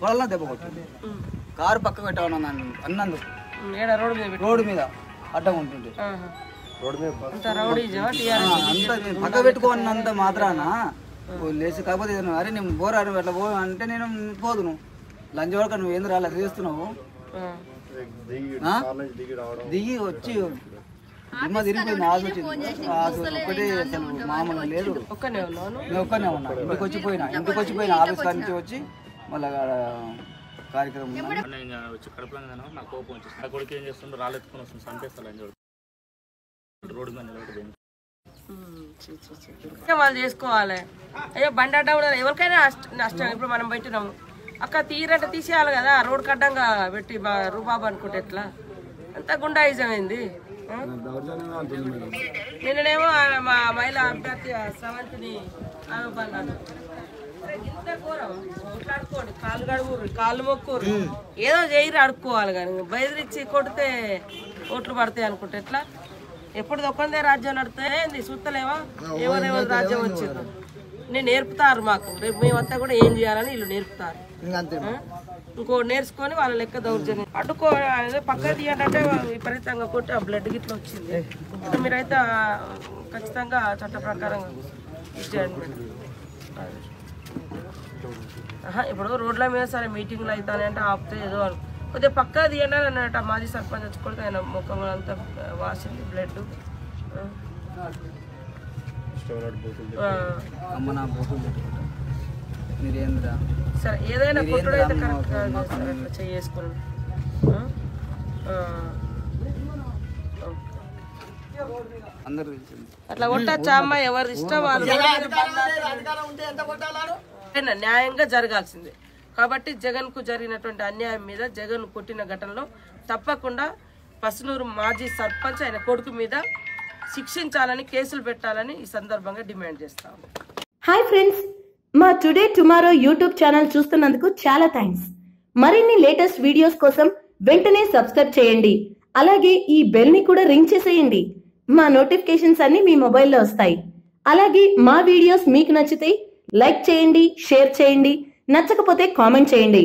తొడలా దెబ్బ కొట్టింది. కారు పక్కకు పెట్టామన్నా అన్నందుకు రోడ్డు మీద అడ్డం ఉంటుంటే అంత పక్క పెట్టుకోనంత మాత్రాన లేచి కాకపోతే అరే నేను బోరాడు అట్లా పో అంటే నేను పోదును లంచ్ వరకు నువ్వు ఏంది రాలే చేస్తున్నావు దిగి వచ్చి దిమ్మ తిరిగిపోయింది. ఆశ వచ్చింది. ఆశ ఒక్కటే అసలు మామూలు లేదు. నేను ఒక్కనే ఉన్నా. ఇంటికి వచ్చిపోయినా ఆఫీస్ కాడి నుంచి వచ్చి మళ్ళీ కార్యక్రమం వచ్చి కడపలో నా కోపం వచ్చేసి నా కొడుకు ఏం చేస్తుండో రాలెత్తుకొని వస్తుంది చంపేస్తా లంచ్ రోడ్డు మీద నిలబడి వాళ్ళు చేసుకోవాలి. అయ్యో బండి అడ్డం ఎవరికైనా నష్టం. ఇప్పుడు మనం పెట్టినాము అక్క తీరంటే తీసేయాలి కదా. రోడ్డు కడ్డంగా పెట్టి రూబాబు అనుకుంటే ఎట్లా అంత గుండాయిజం అయింది. నిన్ననేమో మా మహిళా అభ్యర్థి స్రవంతిని ఆరోపణలు ఇంత ఘోరం. అడుక్కోండి, కాళ్ళు కడుగురు, కాళ్ళు మొక్కురు, ఏదో చేయరు అడుక్కోవాలి. కానీ బెదిరించి కొడితే ఓట్లు పడతాయి అనుకుంటే ఎట్లా? ఎప్పుడు ఒక్కందే రాజ్యం నడుతాయి చూస్తలేవా? ఎవరెవరు రాజ్యం వచ్చింది నేను నేర్పుతారు మాకు. రేపు మేమంతా కూడా ఏం చేయాలని వీళ్ళు నేర్పుతారు. ఇంకో నేర్చుకొని వాళ్ళ లెక్క దౌర్జన్యం అడ్డుకో పక్క తీయంటే విపరీతంగా కొట్టి ఆ బ్లడ్ గిట్లా వచ్చింది. మీరైతే ఖచ్చితంగా చట్ట ప్రకారంగా ఇచ్చేయండి మేడం. ఇప్పుడు రోడ్ల మీద సరే మీటింగ్లు అవుతాయి అంటే ఆపితే ఏదో కొద్దిగా పక్కా తీయండి అని అన్నట్టు మాజీ సర్పంచ్ వచ్చి ఆయన ముఖం అంతా వాసింది బ్లడ్. సరే ఏదైనా కొట్టుడు అయితే కరెక్ట్ కాదు సార్. అట్లా చేసుకున్నాను. అట్లా కొట్టచ్చా అమ్మ? ఎవరి ఇష్టం వాళ్ళు. న్యాయంగా జరగాల్సిందే. కాబట్టి జగన్ కు జరిగినటువంటి అన్యాయం మీద జగన్ కొట్టిన ఘటనలో తప్పకుండా పసునూరు మాజీ సర్పంచ్ ఆయన కొడుకు మీద శిక్షించాలని, కేసులు పెట్టాలని ఈ సందర్భంగా డిమాండ్ చేస్తాము. హాయ్ ఫ్రెండ్స్, మా టుడే టుమారో యూట్యూబ్ ఛానల్ చూస్తున్నందుకు చాలా థ్యాంక్స్. మరిన్ని లేటెస్ట్ వీడియోస్ కోసం వెంటనే సబ్స్క్రైబ్ చేయండి. అలాగే ఈ బెల్ ని కూడా రింగ్ చేసేయండి. మా నోటిఫికేషన్స్ అన్ని మీ మొబైల్లో వస్తాయి. అలాగే మా వీడియోస్ మీకు నచ్చితే లైక్ చేయండి, షేర్ చేయండి, నచ్చకపోతే కామెంట్ చేయండి.